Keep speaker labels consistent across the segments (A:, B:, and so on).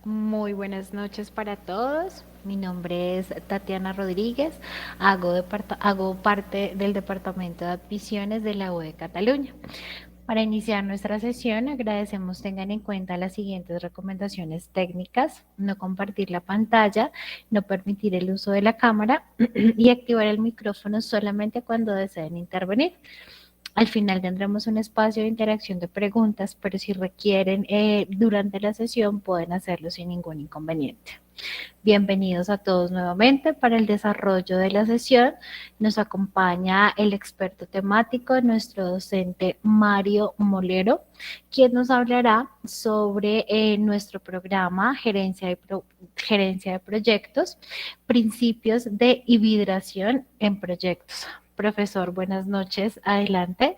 A: Muy buenas noches para todos. Mi nombre es Tatiana Rodríguez. Hago parte del Departamento de Admisiones de la U de Cataluña. Para iniciar nuestra sesión, agradecemos tengan en cuenta las siguientes recomendaciones técnicas: no compartir la pantalla, no permitir el uso de la cámara y activar el micrófono solamente cuando deseen intervenir. Al final tendremos un espacio de interacción de preguntas, pero si requieren durante la sesión pueden hacerlo sin ningún inconveniente. Bienvenidos a todos nuevamente. Para el desarrollo de la sesión nos acompaña el experto temático, nuestro docente Mario Molero, quien nos hablará sobre nuestro programa Gerencia de Proyectos, principios de hibridación en proyectos. Profesor, buenas noches. Adelante.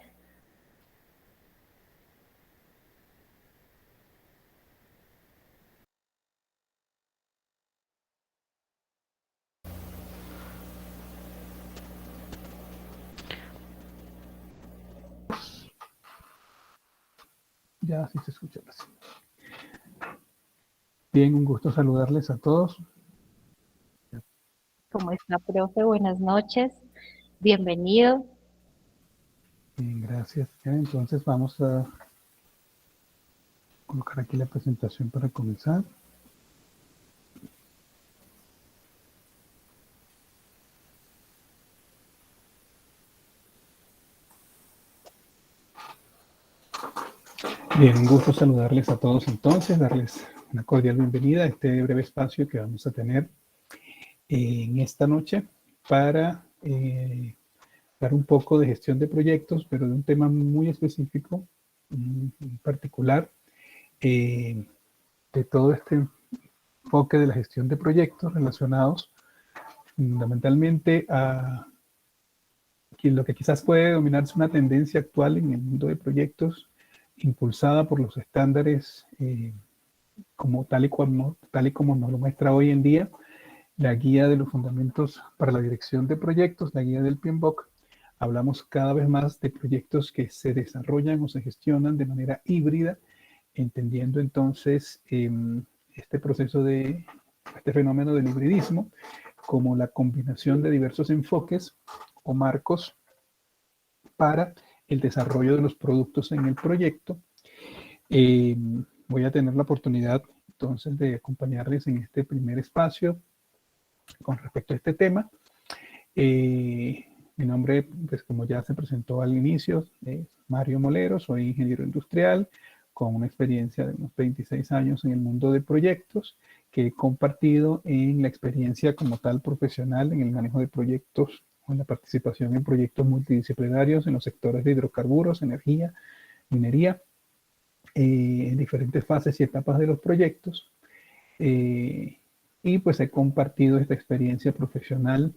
B: Ya sí se escucha. Bien, un gusto saludarles a todos.
A: ¿Cómo está, profe? Buenas noches. Bienvenido.
B: Bien, gracias. Entonces vamos a colocar aquí la presentación para comenzar. Bien, un gusto saludarles a todos entonces, darles una cordial bienvenida a este breve espacio que vamos a tener en esta noche para dar un poco de gestión de proyectos, pero de un tema muy específico, en particular, de todo este enfoque de la gestión de proyectos relacionados fundamentalmente a lo que quizás puede denominarse una tendencia actual en el mundo de proyectos impulsada por los estándares como tal y como nos lo muestra hoy en día la guía de los fundamentos para la dirección de proyectos, la guía del PMBOK. Hablamos cada vez más de proyectos que se desarrollan o se gestionan de manera híbrida, entendiendo entonces este proceso de este fenómeno del hibridismo como la combinación de diversos enfoques o marcos para el desarrollo de los productos en el proyecto. Eh, Voy a tener la oportunidad entonces de acompañarles en este primer espacio con respecto a este tema. Mi nombre, pues como ya se presentó al inicio, es Mario Molero, soy ingeniero industrial con una experiencia de unos 26 años en el mundo de proyectos que he compartido en la experiencia como tal profesional en el manejo de proyectos o en la participación en proyectos multidisciplinarios en los sectores de hidrocarburos, energía, minería, en diferentes fases y etapas de los proyectos. Eh, y pues he compartido esta experiencia profesional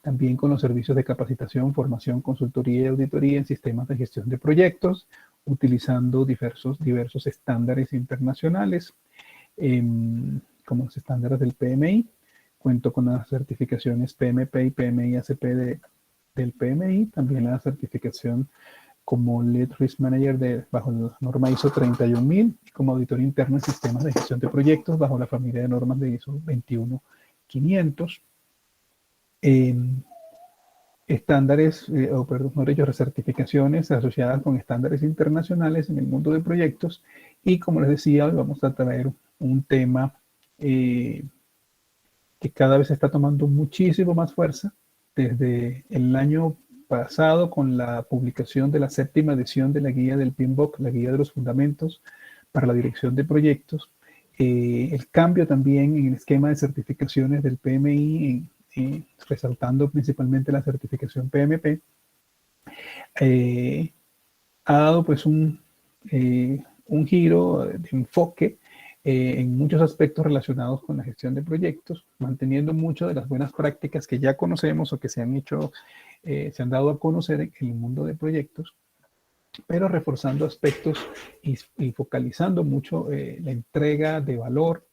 B: también con los servicios de capacitación, formación, consultoría y auditoría en sistemas de gestión de proyectos, utilizando diversos estándares internacionales, eh, como los estándares del PMI. Cuento con las certificaciones PMP y PMI ACP del PMI, también la certificación como Lead Risk Manager bajo la norma ISO 31000 y como auditor interno en sistemas de gestión de proyectos bajo la familia de normas de ISO 21500. Eh, Estándares, o perdón, no ellos, certificaciones asociadas con estándares internacionales en el mundo de proyectos. Y como les decía, hoy vamos a traer un tema que cada vez está tomando muchísimo más fuerza desde el año pasado con la publicación de la séptima edición de la guía del PMBOK, la guía de los fundamentos para la dirección de proyectos. El cambio también en el esquema de certificaciones del PMI, resaltando principalmente la certificación PMP, ha dado pues un giro de enfoque en muchos aspectos relacionados con la gestión de proyectos, manteniendo mucho de las buenas prácticas que ya conocemos o que se han hecho, se han dado a conocer en el mundo de proyectos, pero reforzando aspectos y focalizando mucho la entrega de valor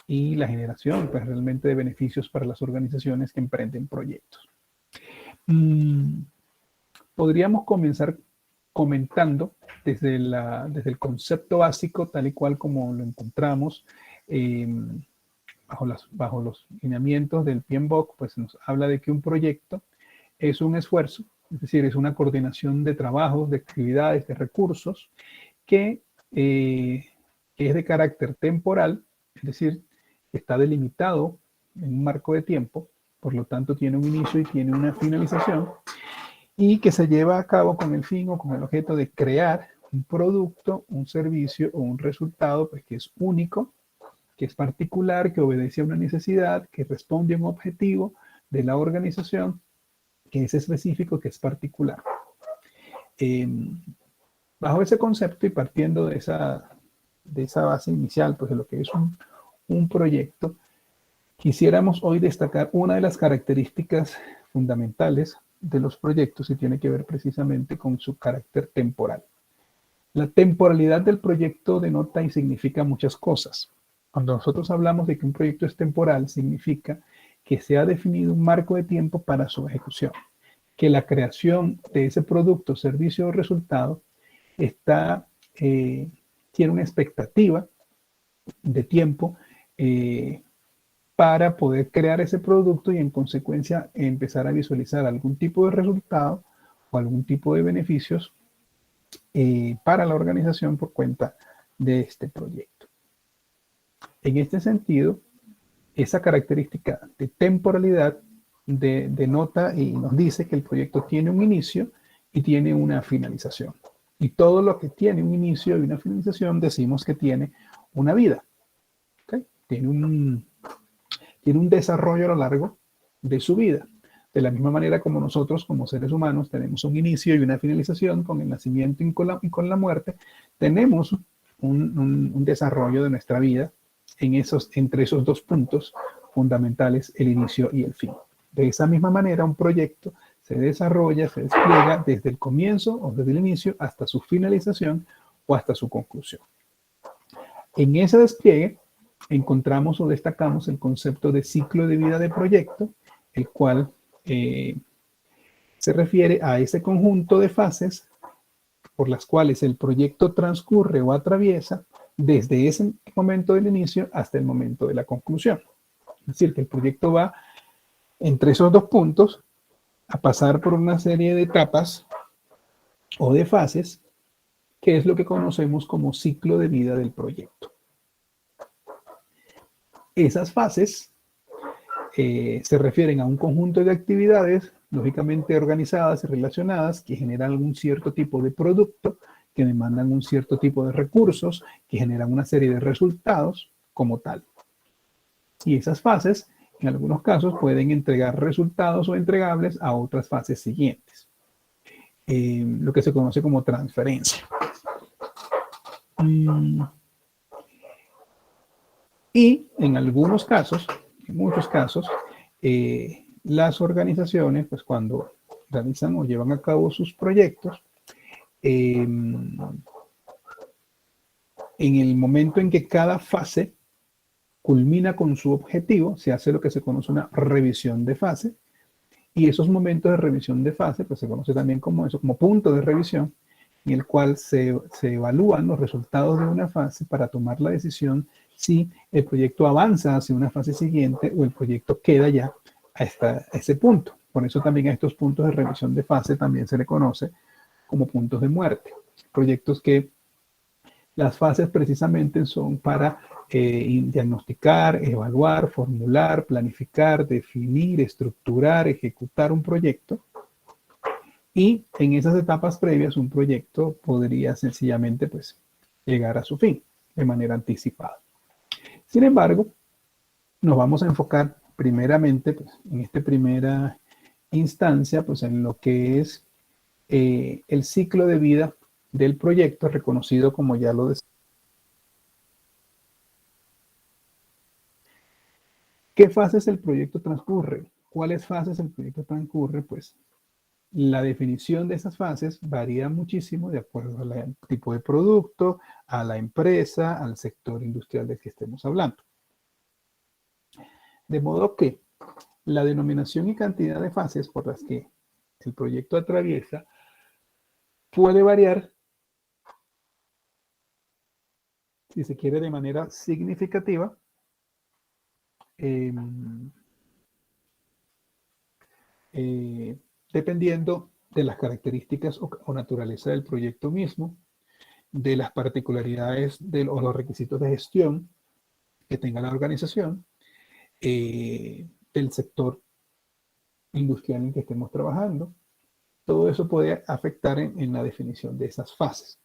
B: y la generación pues, realmente de beneficios para las organizaciones que emprenden proyectos. Podríamos comenzar comentando desde el concepto básico, tal y cual como lo encontramos bajo los lineamientos del PMBOK, pues nos habla de que un proyecto es un esfuerzo, es decir, es una coordinación de trabajos, de actividades, de recursos que es de carácter temporal, es decir, está delimitado en un marco de tiempo, por lo tanto tiene un inicio y tiene una finalización, y que se lleva a cabo con el fin o con el objeto de crear un producto, un servicio o un resultado pues, que es único, que es particular, que obedece a una necesidad, que responde a un objetivo de la organización, que es específico, que es particular. Bajo ese concepto y partiendo de esa base inicial, pues de lo que es un proyecto, quisiéramos hoy destacar una de las características fundamentales de los proyectos y tiene que ver precisamente con su carácter temporal. La temporalidad del proyecto denota y significa muchas cosas. Cuando nosotros hablamos de que un proyecto es temporal, significa que se ha definido un marco de tiempo para su ejecución, que la creación de ese producto, servicio o resultado tiene una expectativa de tiempo para poder crear ese producto y en consecuencia empezar a visualizar algún tipo de resultado o algún tipo de beneficios para la organización por cuenta de este proyecto. En este sentido, esa característica de temporalidad denota y nos dice que el proyecto tiene un inicio y tiene una finalización. Y todo lo que tiene un inicio y una finalización decimos que tiene una vida. ¿Okay? Tiene un desarrollo a lo largo de su vida. De la misma manera como nosotros, como seres humanos, tenemos un inicio y una finalización con el nacimiento y con la muerte, tenemos un desarrollo de nuestra vida entre esos dos puntos fundamentales, el inicio y el fin. De esa misma manera, un proyecto se desarrolla, se despliega desde el comienzo o desde el inicio hasta su finalización o hasta su conclusión. En ese despliegue encontramos o destacamos el concepto de ciclo de vida de proyecto, el cual se refiere a ese conjunto de fases por las cuales el proyecto transcurre o atraviesa desde ese momento del inicio hasta el momento de la conclusión. Es decir, que el proyecto va entre esos dos puntos a pasar por una serie de etapas o de fases, que es lo que conocemos como ciclo de vida del proyecto. Esas fases se refieren a un conjunto de actividades lógicamente organizadas y relacionadas que generan algún cierto tipo de producto, que demandan un cierto tipo de recursos, que generan una serie de resultados como tal. Y esas fases, en algunos casos, pueden entregar resultados o entregables a otras fases siguientes. Lo que se conoce como transferencia. Y en algunos casos, en muchos casos, las organizaciones, pues cuando realizan o llevan a cabo sus proyectos, en el momento en que cada fase culmina con su objetivo, se hace lo que se conoce una revisión de fase, y esos momentos de revisión de fase, pues se conoce también como eso, como punto de revisión, en el cual se evalúan los resultados de una fase para tomar la decisión si el proyecto avanza hacia una fase siguiente o el proyecto queda ya a ese punto. Por eso también a estos puntos de revisión de fase también se le conoce como puntos de muerte. Proyectos que las fases precisamente son para diagnosticar, evaluar, formular, planificar, definir, estructurar, ejecutar un proyecto. Y en esas etapas previas un proyecto podría sencillamente pues, llegar a su fin de manera anticipada. Sin embargo, nos vamos a enfocar primeramente pues, en esta primera instancia pues, en lo que es el ciclo de vida del proyecto reconocido como ya lo decía. ¿Qué fases el proyecto transcurre? ¿Cuáles fases el proyecto transcurre? Pues la definición de esas fases varía muchísimo de acuerdo al tipo de producto, a la empresa, al sector industrial del que estemos hablando. De modo que la denominación y cantidad de fases por las que el proyecto atraviesa puede variar si se quiere, de manera significativa, dependiendo de las características o naturaleza del proyecto mismo, de las particularidades o los requisitos de gestión que tenga la organización, del sector industrial en que estemos trabajando. Todo eso puede afectar en la definición de esas fases.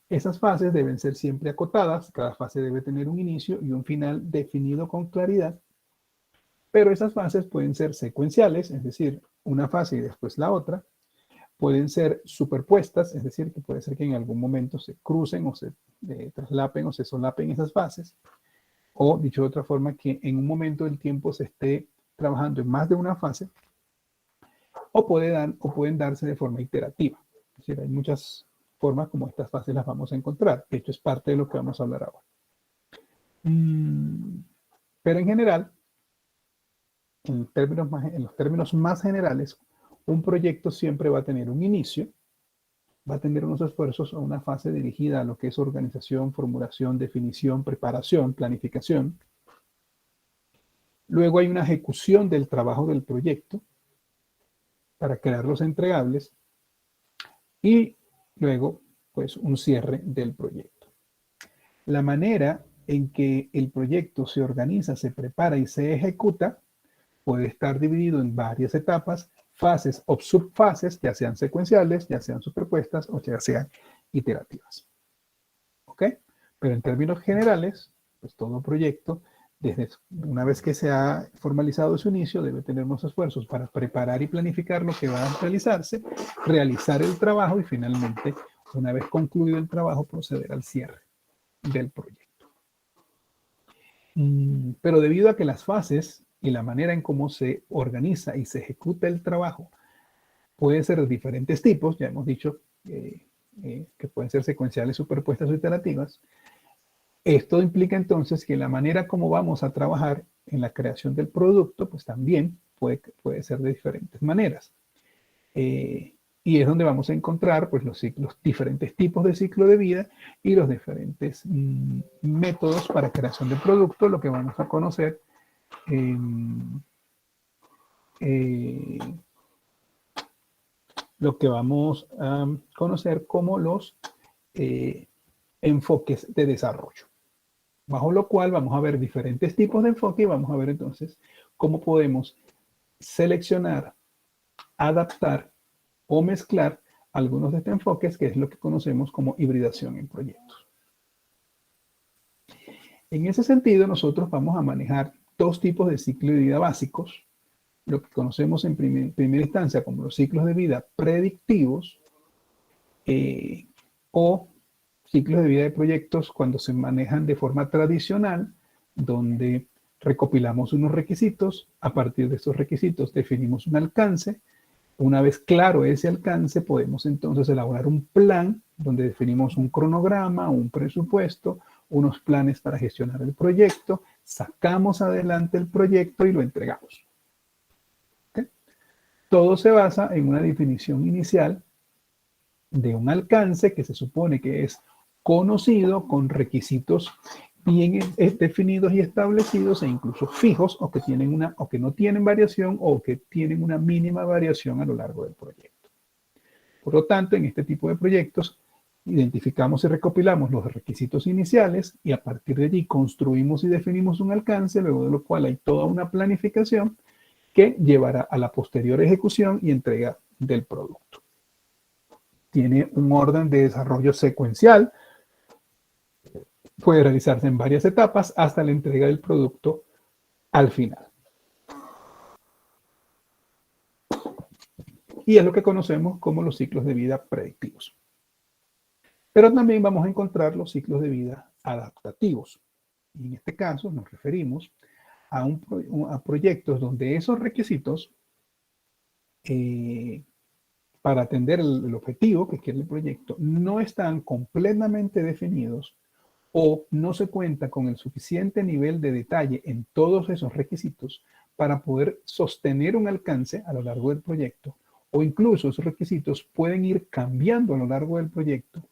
B: Esas fases deben ser siempre acotadas, cada fase debe tener un inicio y un final definido con claridad, pero esas fases pueden ser secuenciales, es decir, una fase y después la otra, pueden ser superpuestas, es decir, que puede ser que en algún momento se crucen o se traslapen o se solapen esas fases, o dicho de otra forma, que en un momento del tiempo se esté trabajando en más de una fase, o pueden darse de forma iterativa. Es decir, hay muchas formas como estas fases las vamos a encontrar. De hecho, es parte de lo que vamos a hablar ahora. Pero en general, en los términos más generales, un proyecto siempre va a tener un inicio, va a tener unos esfuerzos o una fase dirigida a lo que es organización, formulación, definición, preparación, planificación. Luego hay una ejecución del trabajo del proyecto para crear los entregables y luego, pues, un cierre del proyecto. La manera en que el proyecto se organiza, se prepara y se ejecuta puede estar dividido en varias etapas, fases o subfases, ya sean secuenciales, ya sean superpuestas o ya sean iterativas. ¿Ok? Pero en términos generales, pues todo proyecto, desde una vez que se ha formalizado su inicio, debe tener unos esfuerzos para preparar y planificar lo que va a realizarse, realizar el trabajo y finalmente, una vez concluido el trabajo, proceder al cierre del proyecto. Pero debido a que las fases y la manera en cómo se organiza y se ejecuta el trabajo puede ser de diferentes tipos, ya hemos dicho que pueden ser secuenciales, superpuestas o iterativas. Esto implica entonces que la manera como vamos a trabajar en la creación del producto, pues también puede ser de diferentes maneras. Y es donde vamos a encontrar pues, los diferentes tipos de ciclo de vida y los diferentes métodos para creación de producto, lo que vamos a conocer lo que vamos a conocer como los enfoques de desarrollo. Bajo lo cual vamos a ver diferentes tipos de enfoque y vamos a ver entonces cómo podemos seleccionar, adaptar o mezclar algunos de estos enfoques, que es lo que conocemos como hibridación en proyectos. En ese sentido, nosotros vamos a manejar dos tipos de ciclo de vida básicos, lo que conocemos en primera instancia como los ciclos de vida predictivos o ciclos de vida de proyectos cuando se manejan de forma tradicional, donde recopilamos unos requisitos, a partir de estos requisitos definimos un alcance. Una vez claro ese alcance, podemos entonces elaborar un plan donde definimos un cronograma, un presupuesto, unos planes para gestionar el proyecto, sacamos adelante el proyecto y lo entregamos. ¿Okay? Todo se basa en una definición inicial de un alcance que se supone que es conocido con requisitos bien definidos y establecidos e incluso fijos o que no tienen variación o que tienen una mínima variación a lo largo del proyecto. Por lo tanto, en este tipo de proyectos identificamos y recopilamos los requisitos iniciales y a partir de allí construimos y definimos un alcance, luego de lo cual hay toda una planificación que llevará a la posterior ejecución y entrega del producto. Tiene un orden de desarrollo secuencial, puede realizarse en varias etapas hasta la entrega del producto al final. Y es lo que conocemos como los ciclos de vida predictivos. Pero también vamos a encontrar los ciclos de vida adaptativos. Y en este caso nos referimos a proyectos donde esos requisitos para atender el objetivo que quiere el proyecto no están completamente definidos o no se cuenta con el suficiente nivel de detalle en todos esos requisitos para poder sostener un alcance a lo largo del proyecto, o incluso esos requisitos pueden ir cambiando a lo largo del proyecto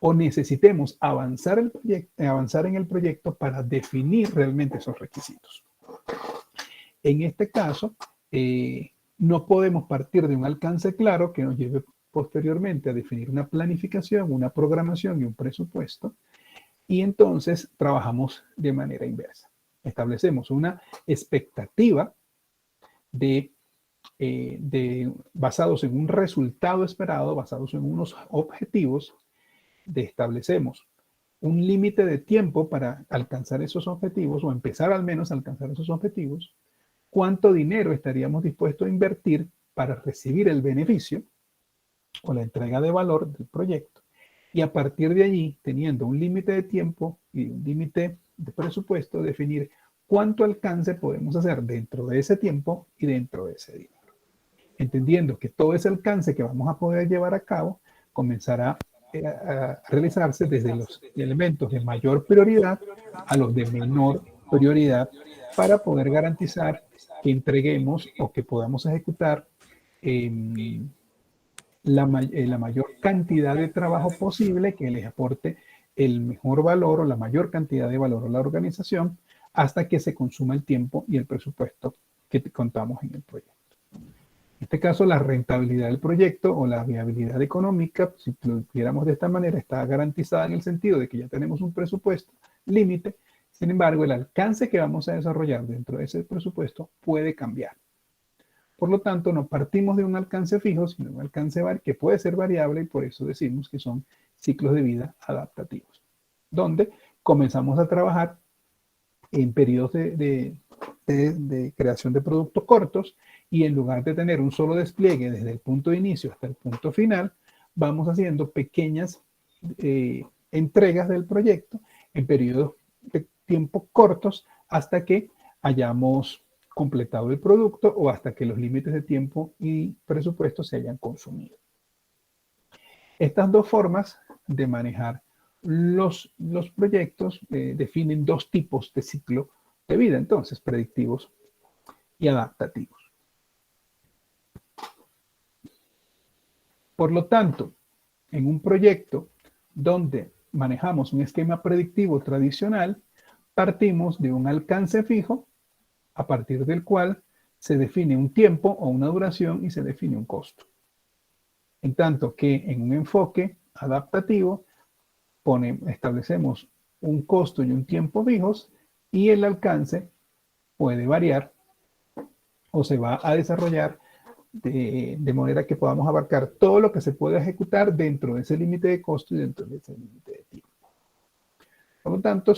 B: o necesitemos avanzar en el proyecto para definir realmente esos requisitos. En este caso, no podemos partir de un alcance claro que nos lleve posteriormente a definir una planificación, una programación y un presupuesto, y entonces trabajamos de manera inversa. Establecemos una expectativa basados en un resultado esperado, basados en unos objetivos, establecemos un límite de tiempo para alcanzar esos objetivos o empezar al menos a alcanzar esos objetivos, cuánto dinero estaríamos dispuestos a invertir para recibir el beneficio o la entrega de valor del proyecto, y a partir de allí, teniendo un límite de tiempo y un límite de presupuesto, definir cuánto alcance podemos hacer dentro de ese tiempo y dentro de ese dinero. Entendiendo que todo ese alcance que vamos a poder llevar a cabo comenzará a realizarse desde los elementos de mayor prioridad a los de menor prioridad para poder garantizar que entreguemos o que podamos ejecutar la mayor cantidad de trabajo posible que les aporte el mejor valor o la mayor cantidad de valor a la organización hasta que se consuma el tiempo y el presupuesto que contamos en el proyecto. En este caso, la rentabilidad del proyecto o la viabilidad económica, si lo viéramos de esta manera, está garantizada en el sentido de que ya tenemos un presupuesto límite. Sin embargo, el alcance que vamos a desarrollar dentro de ese presupuesto puede cambiar. Por lo tanto, no partimos de un alcance fijo, sino de un alcance que puede ser variable, y por eso decimos que son ciclos de vida adaptativos, donde comenzamos a trabajar en periodos de creación de productos cortos, y en lugar de tener un solo despliegue desde el punto de inicio hasta el punto final, vamos haciendo pequeñas entregas del proyecto en periodos de tiempo cortos hasta que hayamos completado el producto o hasta que los límites de tiempo y presupuesto se hayan consumido. Estas dos formas de manejar los proyectos definen dos tipos de ciclo de vida, entonces, predictivos y adaptativos. Por lo tanto, en un proyecto donde manejamos un esquema predictivo tradicional, partimos de un alcance fijo a partir del cual se define un tiempo o una duración y se define un costo. En tanto que en un enfoque adaptativo establecemos un costo y un tiempo fijos, y el alcance puede variar o se va a desarrollar de manera que podamos abarcar todo lo que se puede ejecutar dentro de ese límite de costo y dentro de ese límite de tiempo. Por lo tanto,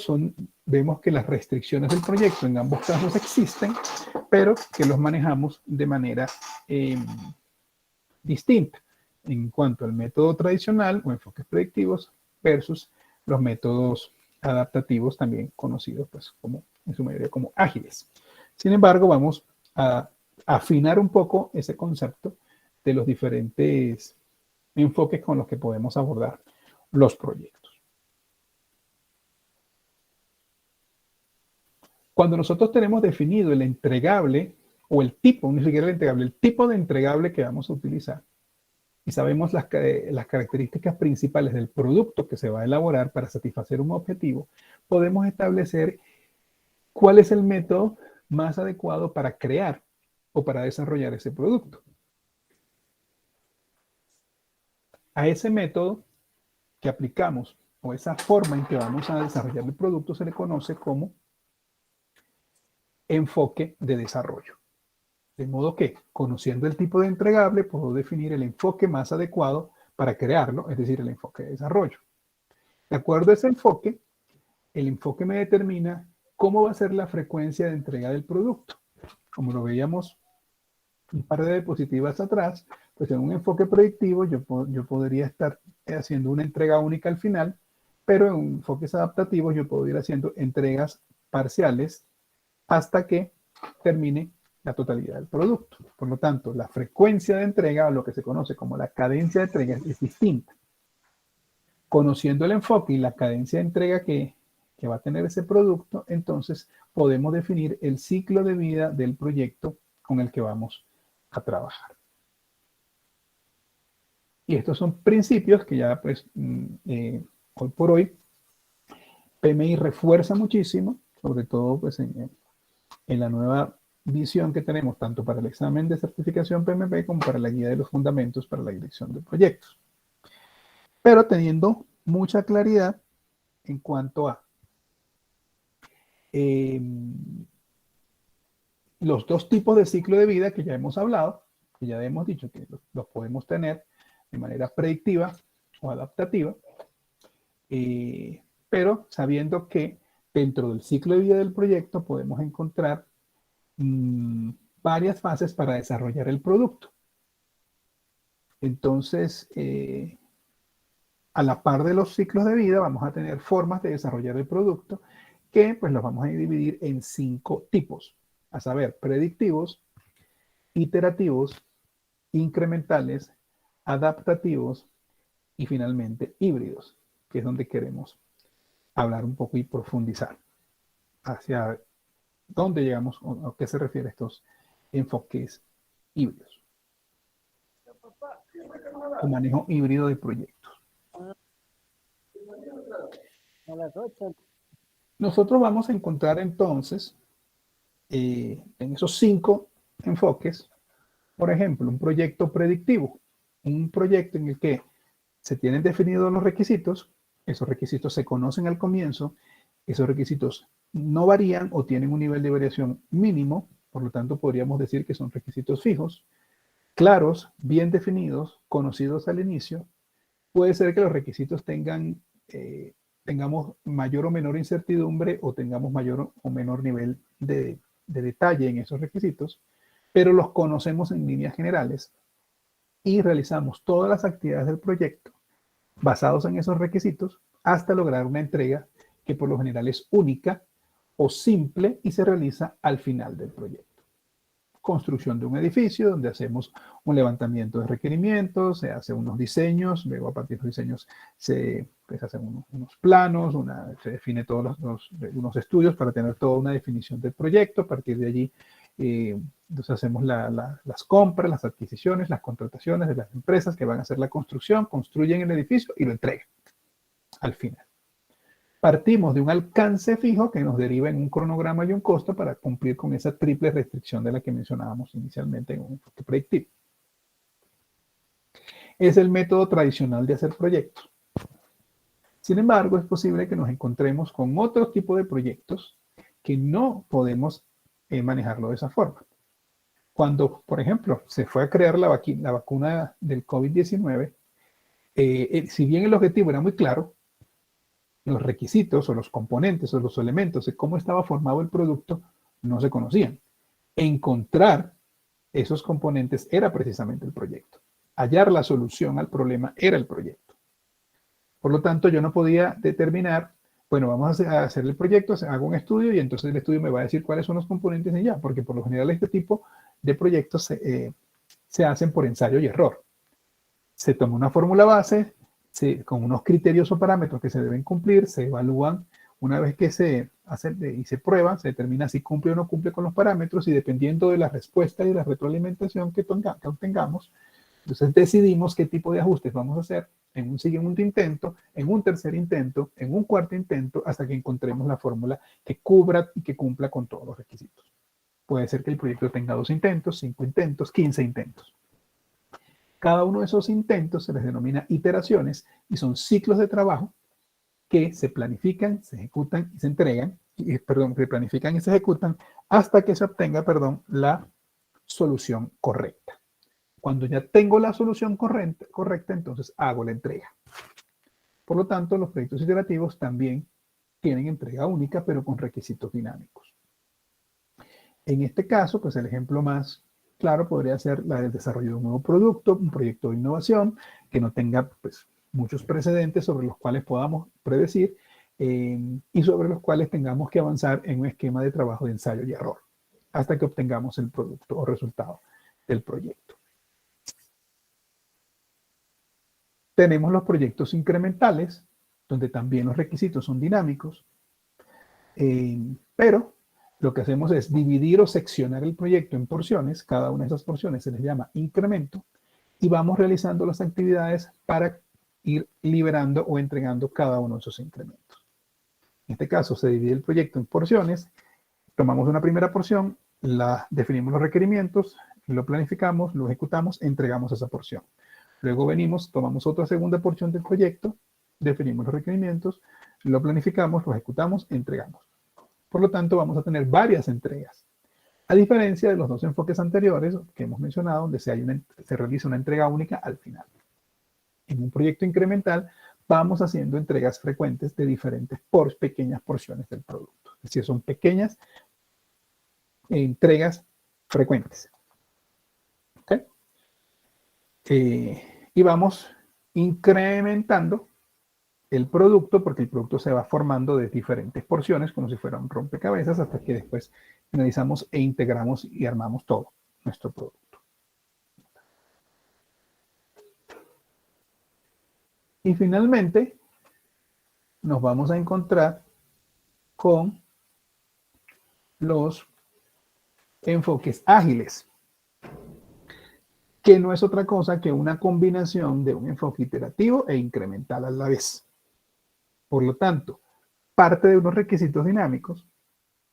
B: vemos que las restricciones del proyecto en ambos casos existen, pero que los manejamos de manera distinta en cuanto al método tradicional o enfoques predictivos versus los métodos adaptativos, también conocidos pues, en su mayoría como ágiles. Sin embargo, vamos a afinar un poco ese concepto de los diferentes enfoques con los que podemos abordar los proyectos. Cuando nosotros tenemos definido el entregable o el tipo, ni siquiera el entregable, el tipo de entregable que vamos a utilizar, y sabemos las características principales del producto que se va a elaborar para satisfacer un objetivo, podemos establecer cuál es el método más adecuado para crear o para desarrollar ese producto. A ese método que aplicamos o esa forma en que vamos a desarrollar el producto se le conoce como enfoque de desarrollo. De modo que, conociendo el tipo de entregable, puedo definir el enfoque más adecuado para crearlo, es decir, el enfoque de desarrollo. De acuerdo a ese enfoque, el enfoque me determina cómo va a ser la frecuencia de entrega del producto. Como lo veíamos un par de diapositivas atrás, pues en un enfoque predictivo yo podría estar haciendo una entrega única al final, pero en enfoques adaptativos yo puedo ir haciendo entregas parciales hasta que termine la totalidad del producto. Por lo tanto, la frecuencia de entrega, o lo que se conoce como la cadencia de entrega, es distinta. Conociendo el enfoque y la cadencia de entrega que va a tener ese producto, entonces podemos definir el ciclo de vida del proyecto con el que vamos a trabajar. Y estos son principios que ya pues Hoy por hoy, PMI refuerza muchísimo, sobre todo pues, en la nueva visión que tenemos, tanto para el examen de certificación PMP como para la guía de los fundamentos para la dirección de proyectos. Pero teniendo mucha claridad en cuanto a los dos tipos de ciclo de vida que ya hemos hablado, que ya hemos dicho que los podemos tener de manera predictiva o adaptativa, pero sabiendo que dentro del ciclo de vida del proyecto podemos encontrar varias fases para desarrollar el producto. Entonces, a la par de los ciclos de vida, vamos a tener formas de desarrollar el producto que pues los vamos a dividir en 5 tipos, a saber, predictivos, iterativos, incrementales, adaptativos y finalmente híbridos, que es donde queremos hablar un poco y profundizar hacia dónde llegamos o a qué se refiere estos enfoques híbridos. O manejo híbrido de proyectos. Nosotros vamos a encontrar entonces en esos 5 enfoques, por ejemplo, un proyecto predictivo, un proyecto en el que se tienen definidos los requisitos, esos requisitos se conocen al comienzo, esos requisitos no varían o tienen un nivel de variación mínimo, por lo tanto podríamos decir que son requisitos fijos, claros, bien definidos, conocidos al inicio. Puede ser que los requisitos tengamos mayor o menor incertidumbre o tengamos mayor o menor nivel de detalle en esos requisitos, pero los conocemos en líneas generales y realizamos todas las actividades del proyecto basados en esos requisitos hasta lograr una entrega que por lo general es única o simple y se realiza al final del proyecto. Construcción de un edificio donde hacemos un levantamiento de requerimientos, se hacen unos diseños, luego a partir de los diseños se hacen unos planos, se define todos unos estudios para tener toda una definición del proyecto. A partir de allí, entonces hacemos las compras, las adquisiciones, las contrataciones de las empresas que van a hacer la construcción, construyen el edificio y lo entregan al final. Partimos de un alcance fijo que nos deriva en un cronograma y un costo para cumplir con esa triple restricción de la que mencionábamos inicialmente en un enfoque predictivo. Es el método tradicional de hacer proyectos. Sin embargo, es posible que nos encontremos con otro tipo de proyectos que no podemos manejarlo de esa forma. Cuando, por ejemplo, se fue a crear la vacuna del COVID-19, si bien el objetivo era muy claro, los requisitos o los componentes o los elementos de cómo estaba formado el producto no se conocían. Encontrar esos componentes era precisamente el proyecto. Hallar la solución al problema era el proyecto. Por lo tanto, yo no podía determinar, bueno, vamos a hacer el proyecto, hago un estudio y entonces el estudio me va a decir cuáles son los componentes y ya, porque por lo general este tipo de proyectos se hacen por ensayo y error. Se toma una fórmula base, con unos criterios o parámetros que se deben cumplir, se evalúan una vez que se hace y se prueba, se determina si cumple o no cumple con los parámetros y dependiendo de la respuesta y de la retroalimentación que obtengamos, entonces decidimos qué tipo de ajustes vamos a hacer en un siguiente intento, en un tercer intento, en un cuarto intento, hasta que encontremos la fórmula que cubra y que cumpla con todos los requisitos. Puede ser que el proyecto tenga 2 intentos, 5 intentos, 15 intentos. Cada uno de esos intentos se les denomina iteraciones y son ciclos de trabajo que se planifican, se ejecutan y se entregan, se planifican y se ejecutan hasta que se obtenga, la solución correcta. Cuando ya tengo la solución correcta, entonces hago la entrega. Por lo tanto, los proyectos iterativos también tienen entrega única, pero con requisitos dinámicos. En este caso, pues el ejemplo más claro podría ser la del desarrollo de un nuevo producto, un proyecto de innovación que no tenga pues, muchos precedentes sobre los cuales podamos predecir y sobre los cuales tengamos que avanzar en un esquema de trabajo de ensayo y error hasta que obtengamos el producto o resultado del proyecto. Tenemos los proyectos incrementales, donde también los requisitos son dinámicos, pero lo que hacemos es dividir o seccionar el proyecto en porciones. Cada una de esas porciones se les llama incremento y vamos realizando las actividades para ir liberando o entregando cada uno de esos incrementos. En este caso se divide el proyecto en porciones, tomamos una primera porción, definimos los requerimientos, lo planificamos, lo ejecutamos, entregamos esa porción. Luego venimos, tomamos otra segunda porción del proyecto, definimos los requerimientos, lo planificamos, lo ejecutamos, entregamos. Por lo tanto, vamos a tener varias entregas. A diferencia de los dos enfoques anteriores que hemos mencionado, donde se realiza una entrega única al final. En un proyecto incremental, vamos haciendo entregas frecuentes de diferentes pequeñas porciones del producto. Es decir, son pequeñas entregas frecuentes. ¿Okay? Y vamos incrementando el producto, porque el producto se va formando de diferentes porciones, como si fuera un rompecabezas, hasta que después finalizamos e integramos y armamos todo nuestro producto. Y finalmente, nos vamos a encontrar con los enfoques ágiles, que no es otra cosa que una combinación de un enfoque iterativo e incremental a la vez. Por lo tanto, parte de unos requisitos dinámicos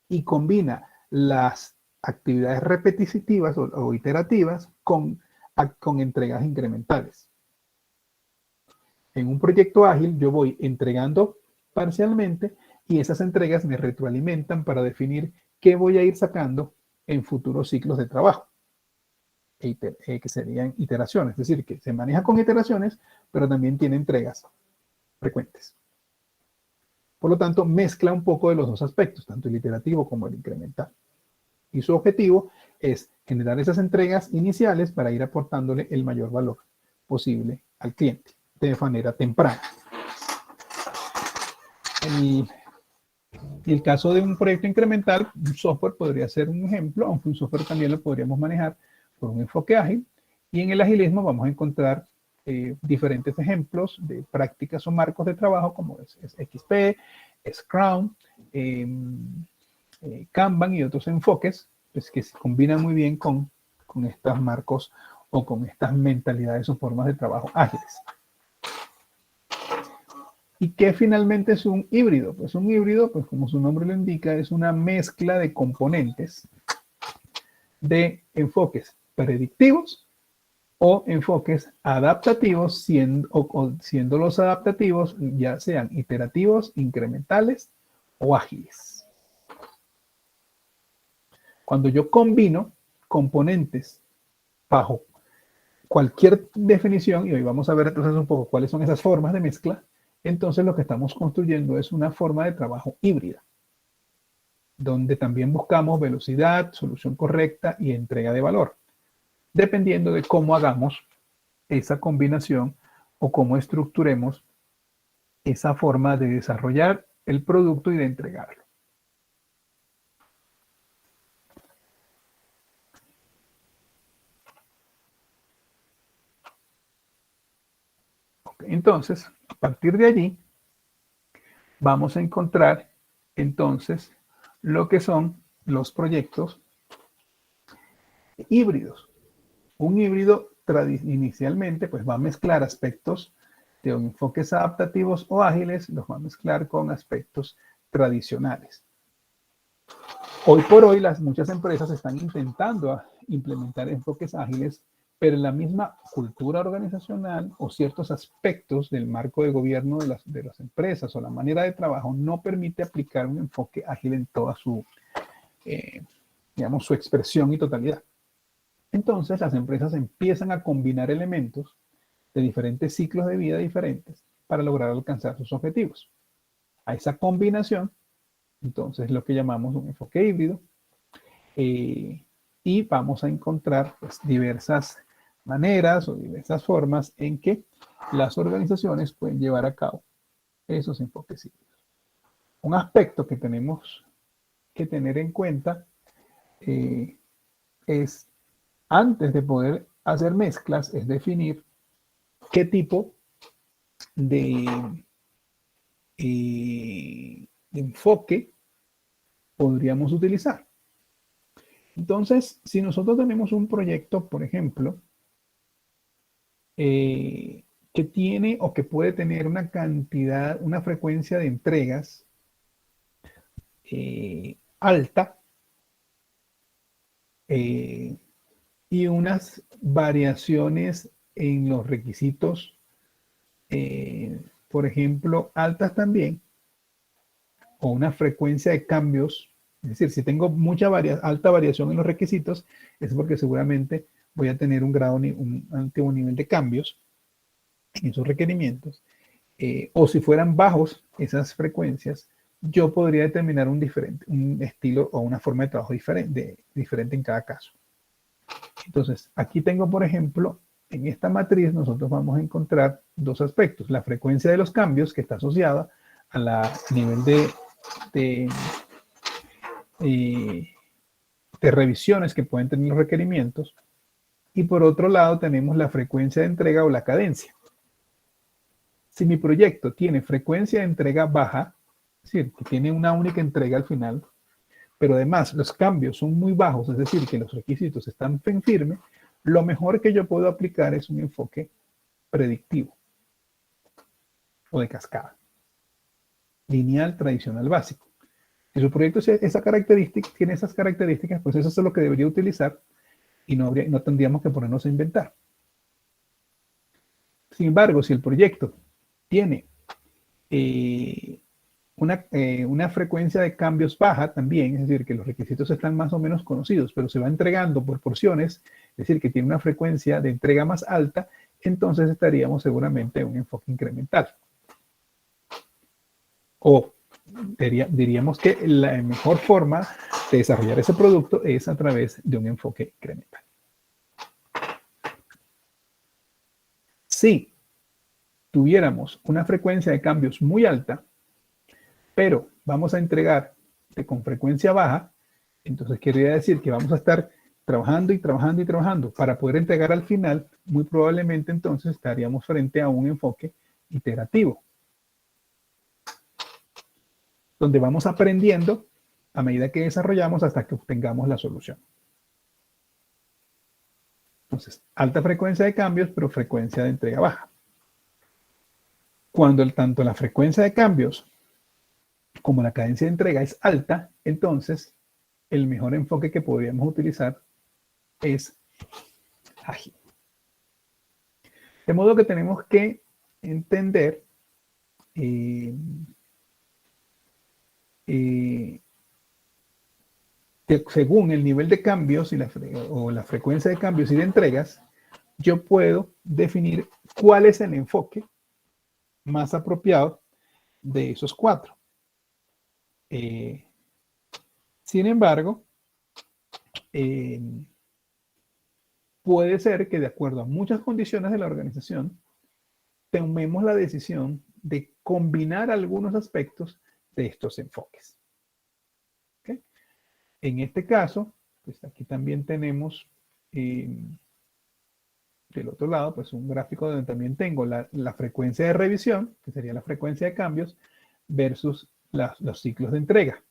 B: y combina las actividades repetitivas o iterativas con entregas incrementales. En un proyecto ágil yo voy entregando parcialmente y esas entregas me retroalimentan para definir qué voy a ir sacando en futuros ciclos de trabajo, que serían iteraciones, es decir, que se maneja con iteraciones, pero también tiene entregas frecuentes. Por lo tanto, mezcla un poco de los dos aspectos, tanto el iterativo como el incremental. Y su objetivo es generar esas entregas iniciales para ir aportándole el mayor valor posible al cliente de manera temprana. Y el caso de un proyecto incremental, un software podría ser un ejemplo, aunque un software también lo podríamos manejar por un enfoque ágil. Y en el agilismo vamos a encontrar diferentes ejemplos de prácticas o marcos de trabajo como es XP, Scrum, Kanban y otros enfoques pues, que se combinan muy bien con estos marcos o con estas mentalidades o formas de trabajo ágiles. ¿Y qué finalmente es un híbrido? Pues un híbrido, pues como su nombre lo indica, es una mezcla de componentes de enfoques predictivos o enfoques adaptativos, siendo los adaptativos ya sean iterativos, incrementales o ágiles. Cuando yo combino componentes bajo cualquier definición, y hoy vamos a ver entonces un poco cuáles son esas formas de mezcla, entonces lo que estamos construyendo es una forma de trabajo híbrida, donde también buscamos velocidad, solución correcta y entrega de valor, dependiendo de cómo hagamos esa combinación o cómo estructuremos esa forma de desarrollar el producto y de entregarlo. Entonces, a partir de allí, vamos a encontrar entonces lo que son los proyectos híbridos. Un híbrido inicialmente pues va a mezclar aspectos de enfoques adaptativos o ágiles, los va a mezclar con aspectos tradicionales. Hoy por hoy muchas empresas están intentando implementar enfoques ágiles, pero la misma cultura organizacional o ciertos aspectos del marco de gobierno de las empresas o la manera de trabajo no permite aplicar un enfoque ágil en toda su, digamos, su expresión y totalidad. Entonces las empresas empiezan a combinar elementos de diferentes ciclos de vida diferentes para lograr alcanzar sus objetivos. A esa combinación, entonces, lo que llamamos un enfoque híbrido, y vamos a encontrar pues, diversas maneras o diversas formas en que las organizaciones pueden llevar a cabo esos enfoques híbridos. Un aspecto que tenemos que tener en cuenta es, antes de poder hacer mezclas, es definir qué tipo de enfoque podríamos utilizar. Entonces, si nosotros tenemos un proyecto, por ejemplo, que tiene o que puede tener una cantidad, una frecuencia de entregas alta, y unas variaciones en los requisitos, por ejemplo, altas también, o una frecuencia de cambios. Es decir, si tengo alta variación en los requisitos, es porque seguramente voy a tener un alto nivel de cambios en esos requerimientos. O si fueran bajos esas frecuencias, yo podría determinar un estilo o una forma de trabajo diferente en cada caso. Entonces, aquí tengo, por ejemplo, en esta matriz nosotros vamos a encontrar dos aspectos. La frecuencia de los cambios, que está asociada al nivel de, de revisiones que pueden tener los requerimientos. Y por otro lado tenemos la frecuencia de entrega o la cadencia. Si mi proyecto tiene frecuencia de entrega baja, es decir, que tiene una única entrega al final, pero además los cambios son muy bajos, es decir, que los requisitos están en firme, lo mejor que yo puedo aplicar es un enfoque predictivo o de cascada, lineal, tradicional, básico. Si su proyecto tiene esas características, pues eso es lo que debería utilizar y no tendríamos que ponernos a inventar. Sin embargo, si el proyecto tiene una frecuencia de cambios baja también, es decir, que los requisitos están más o menos conocidos, pero se va entregando por porciones, es decir, que tiene una frecuencia de entrega más alta, entonces estaríamos seguramente en un enfoque incremental. O diríamos que la mejor forma de desarrollar ese producto es a través de un enfoque incremental. Si tuviéramos una frecuencia de cambios muy alta, pero vamos a entregar con frecuencia baja, entonces querría decir que vamos a estar trabajando y trabajando y trabajando para poder entregar al final, muy probablemente entonces estaríamos frente a un enfoque iterativo, donde vamos aprendiendo a medida que desarrollamos hasta que obtengamos la solución. Entonces, alta frecuencia de cambios, pero frecuencia de entrega baja. Cuando tanto la frecuencia de cambios como la cadencia de entrega es alta, entonces el mejor enfoque que podríamos utilizar es ágil. De modo que tenemos que entender que según el nivel de cambios o la frecuencia de cambios y de entregas, yo puedo definir cuál es el enfoque más apropiado de esos cuatro. Sin embargo, puede ser que de acuerdo a muchas condiciones de la organización, tomemos la decisión de combinar algunos aspectos de estos enfoques. ¿Okay? En este caso, pues aquí también tenemos del otro lado, pues un gráfico donde también tengo la frecuencia de revisión, que sería la frecuencia de cambios, versus los ciclos de entrega.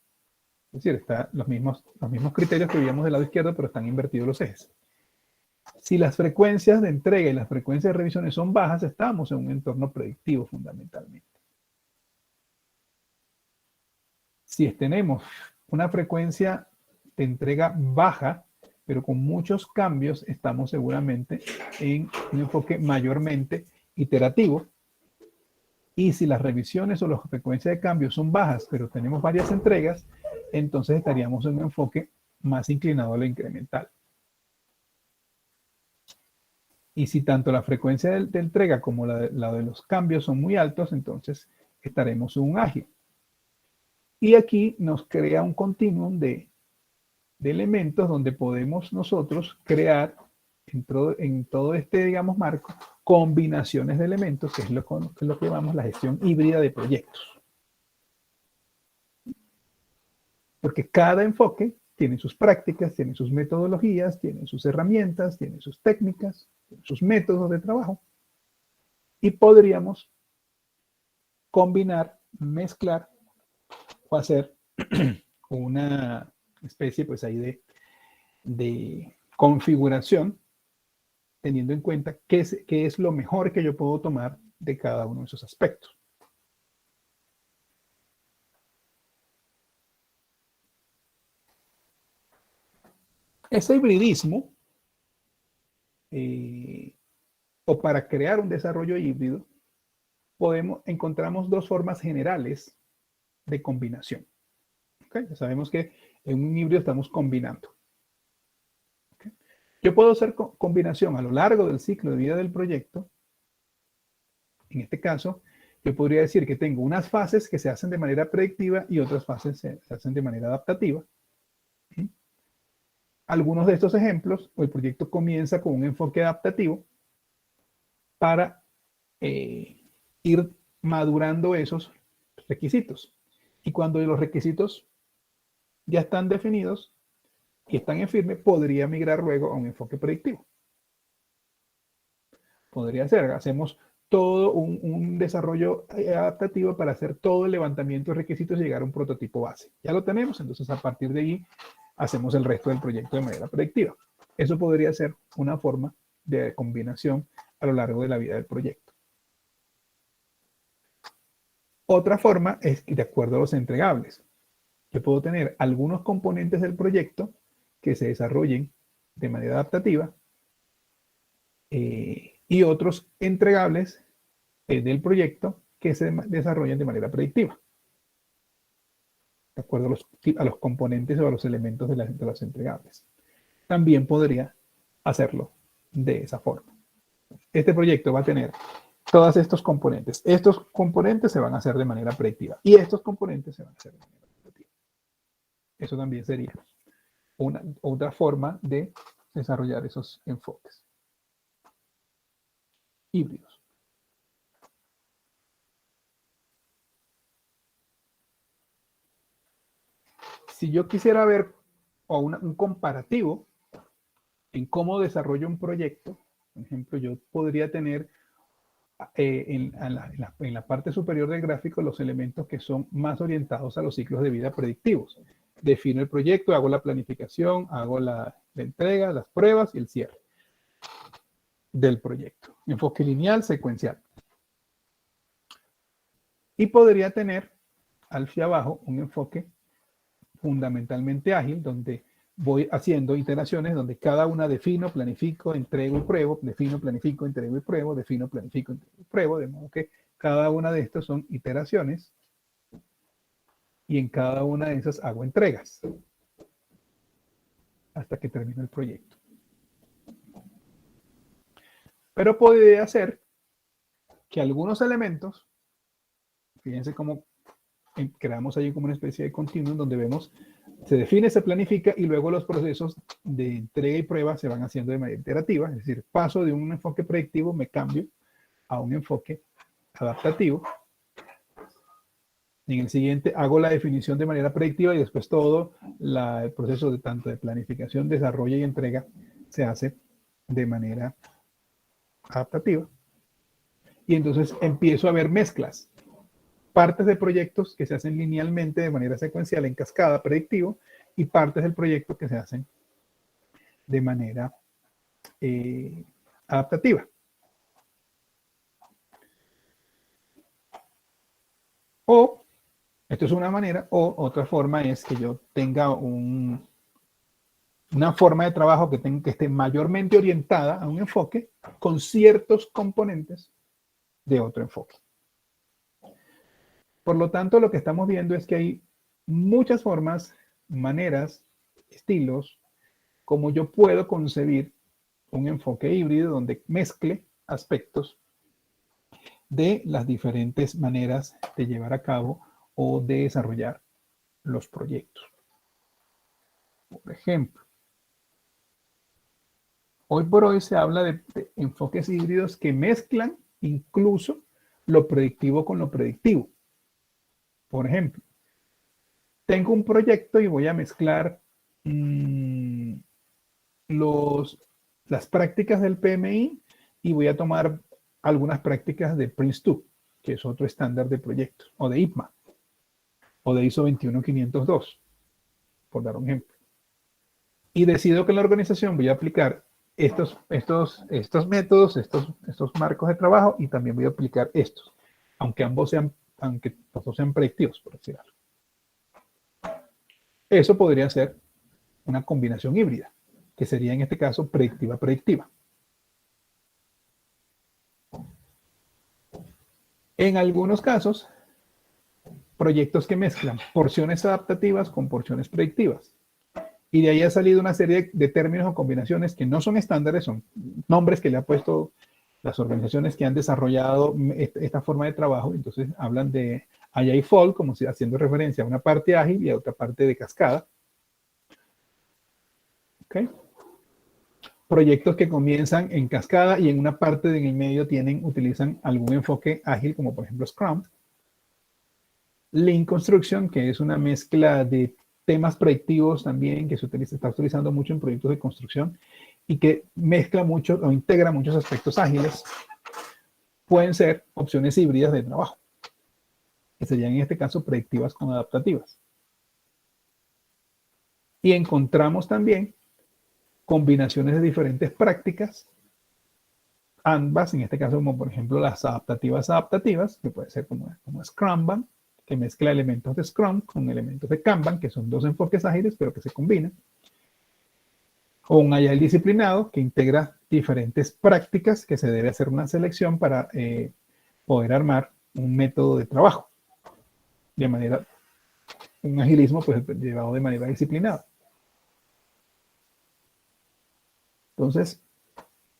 B: Es decir, están los mismos criterios que veíamos del lado izquierdo, pero están invertidos los ejes. Si las frecuencias de entrega y las frecuencias de revisiones son bajas, estamos en un entorno predictivo fundamentalmente. Si tenemos una frecuencia de entrega baja, pero con muchos cambios, estamos seguramente en un enfoque mayormente iterativo. Y si las revisiones o las frecuencias de cambio son bajas, pero tenemos varias entregas, entonces estaríamos en un enfoque más inclinado a lo incremental. Y si tanto la frecuencia de entrega como la de los cambios son muy altos, entonces estaremos en un ágil. Y aquí nos crea un continuum de elementos donde podemos nosotros crear en todo este, digamos, marco, combinaciones de elementos, que es lo que llamamos la gestión híbrida de proyectos. Porque cada enfoque tiene sus prácticas, tiene sus metodologías, tiene sus herramientas, tiene sus técnicas, tiene sus métodos de trabajo. Y podríamos combinar, mezclar o hacer una especie pues ahí de configuración teniendo en cuenta qué es lo mejor que yo puedo tomar de cada uno de esos aspectos. Ese hibridismo, o para crear un desarrollo híbrido, encontramos dos formas generales de combinación. ¿Okay? Ya sabemos que en un híbrido estamos combinando. ¿Okay? Yo puedo hacer combinación a lo largo del ciclo de vida del proyecto. En este caso, yo podría decir que tengo unas fases que se hacen de manera predictiva y otras fases se hacen de manera adaptativa. ¿Sí? Algunos de estos ejemplos, el proyecto comienza con un enfoque adaptativo para ir madurando esos requisitos. Y cuando los requisitos ya están definidos y están en firme, podría migrar luego a un enfoque predictivo. Podría ser, hacemos todo un desarrollo adaptativo para hacer todo el levantamiento de requisitos y llegar a un prototipo base. Ya lo tenemos, entonces a partir de ahí hacemos el resto del proyecto de manera predictiva. Eso podría ser una forma de combinación a lo largo de la vida del proyecto. Otra forma es de acuerdo a los entregables. Yo puedo tener algunos componentes del proyecto que se desarrollen de manera adaptativa y otros entregables del proyecto que se desarrollen de manera predictiva, de acuerdo a los componentes o a los elementos de los entregables. También podría hacerlo de esa forma. Este proyecto va a tener todos estos componentes. Estos componentes se van a hacer de manera predictiva y estos componentes se van a hacer de manera predictiva. Eso también sería otra forma de desarrollar esos enfoques híbridos. Si yo quisiera ver un comparativo en cómo desarrollo un proyecto, por ejemplo, yo podría tener en la parte superior del gráfico los elementos que son más orientados a los ciclos de vida predictivos. Defino el proyecto, hago la planificación, hago la entrega, las pruebas y el cierre del proyecto. Enfoque lineal, secuencial. Y podría tener hacia abajo un enfoque fundamentalmente ágil, donde voy haciendo iteraciones donde cada una defino, planifico, entrego y pruebo, defino, planifico, entrego y pruebo, defino, planifico, entrego y pruebo, de modo que cada una de estas son iteraciones y en cada una de esas hago entregas hasta que termine el proyecto. Pero podría ser que algunos elementos, fíjense cómo creamos ahí como una especie de continuum donde vemos, se define, se planifica y luego los procesos de entrega y prueba se van haciendo de manera iterativa, es decir, paso de un enfoque predictivo, me cambio a un enfoque adaptativo. En el siguiente hago la definición de manera predictiva y después todo el proceso de tanto de planificación, desarrollo y entrega se hace de manera adaptativa. Y entonces empiezo a ver mezclas. Partes de proyectos que se hacen linealmente de manera secuencial en cascada predictivo y partes del proyecto que se hacen de manera adaptativa. O, esto es una manera, o otra forma es que yo tenga una forma de trabajo que esté mayormente orientada a un enfoque con ciertos componentes de otro enfoque. Por lo tanto, lo que estamos viendo es que hay muchas formas, maneras, estilos, como yo puedo concebir un enfoque híbrido donde mezcle aspectos de las diferentes maneras de llevar a cabo o de desarrollar los proyectos. Por ejemplo, hoy por hoy se habla de enfoques híbridos que mezclan incluso lo predictivo con lo predictivo. Por ejemplo, tengo un proyecto y voy a mezclar las prácticas del PMI y voy a tomar algunas prácticas de Prince2, que es otro estándar de proyectos, o de IPMA, o de ISO 21502, por dar un ejemplo. Y decido que en la organización voy a aplicar estos métodos, estos marcos de trabajo, y también voy a aplicar estos, aunque aunque los dos sean predictivos, por decir algo. Eso podría ser una combinación híbrida, que sería en este caso predictiva-predictiva. En algunos casos, proyectos que mezclan porciones adaptativas con porciones predictivas. Y de ahí ha salido una serie de términos o combinaciones que no son estándares, son nombres que le han puesto las organizaciones que han desarrollado esta forma de trabajo. Entonces hablan de Agile Fall, como si haciendo referencia a una parte ágil y a otra parte de cascada. ¿Okay? Proyectos que comienzan en cascada y en una parte en el medio utilizan algún enfoque ágil, como por ejemplo Scrum. Lean Construction, que es una mezcla de temas predictivos también, que está utilizando mucho en proyectos de construcción y que mezcla mucho o integra muchos aspectos ágiles. Pueden ser opciones híbridas de trabajo, que serían en este caso predictivas con adaptativas. Y encontramos también combinaciones de diferentes prácticas, ambas, en este caso como por ejemplo las adaptativas, que puede ser como Scrumban, que mezcla elementos de Scrum con elementos de Kanban, que son dos enfoques ágiles, pero que se combinan. O un Agile disciplinado, que integra diferentes prácticas, que se debe hacer una selección para poder armar un método de trabajo. De manera, un agilismo pues llevado de manera disciplinada. Entonces,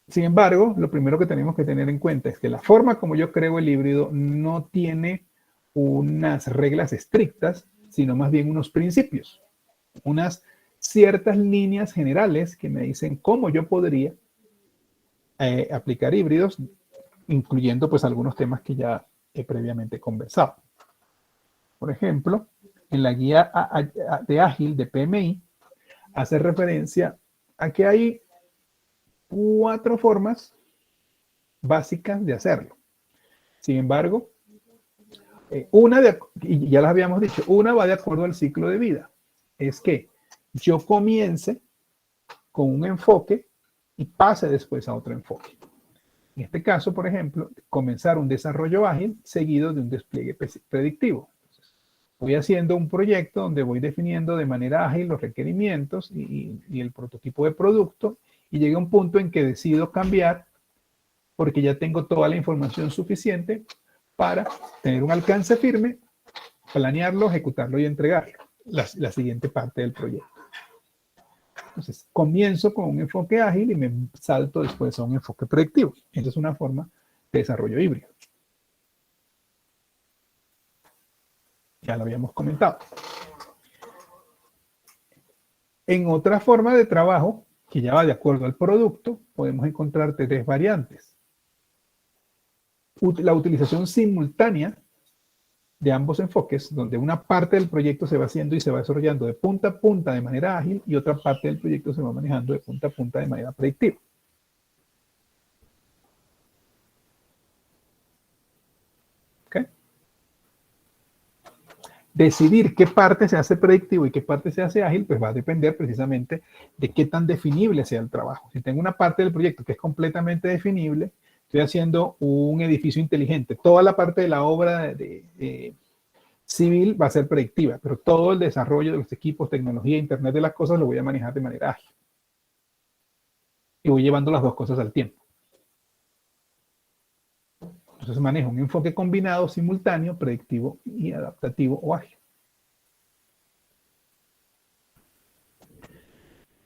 B: sin embargo, lo primero que tenemos que tener en cuenta es que la forma como yo creo el híbrido no tiene unas reglas estrictas, sino más bien unos principios, unas ciertas líneas generales que me dicen cómo yo podría aplicar híbridos, incluyendo pues algunos temas que ya he previamente conversado. Por ejemplo, en la guía de Ágil de PMI hace referencia a que hay 4 formas básicas de hacerlo. Sin embargo, y ya las habíamos dicho, una va de acuerdo al ciclo de vida. Es que yo comience con un enfoque y pase después a otro enfoque. En este caso, por ejemplo, comenzar un desarrollo ágil seguido de un despliegue predictivo. Entonces, voy haciendo un proyecto donde voy definiendo de manera ágil los requerimientos y el prototipo de producto, y llega un punto en que decido cambiar porque ya tengo toda la información suficiente para tener un alcance firme, planearlo, ejecutarlo y entregarlo, la siguiente parte del proyecto. Entonces, comienzo con un enfoque ágil y me salto después a un enfoque predictivo. Esa es una forma de desarrollo híbrido. Ya lo habíamos comentado. En otra forma de trabajo, que ya va de acuerdo al producto, podemos encontrar 3 variantes. La utilización simultánea de ambos enfoques, donde una parte del proyecto se va haciendo y se va desarrollando de punta a punta de manera ágil y otra parte del proyecto se va manejando de punta a punta de manera predictiva. ¿Okay? Decidir qué parte se hace predictivo y qué parte se hace ágil, pues va a depender precisamente de qué tan definible sea el trabajo. Si tengo una parte del proyecto que es completamente definible, estoy haciendo un edificio inteligente. Toda la parte de la obra civil va a ser predictiva, pero todo el desarrollo de los equipos, tecnología, internet de las cosas lo voy a manejar de manera ágil. Y voy llevando las dos cosas al tiempo. Entonces manejo un enfoque combinado, simultáneo, predictivo y adaptativo o ágil.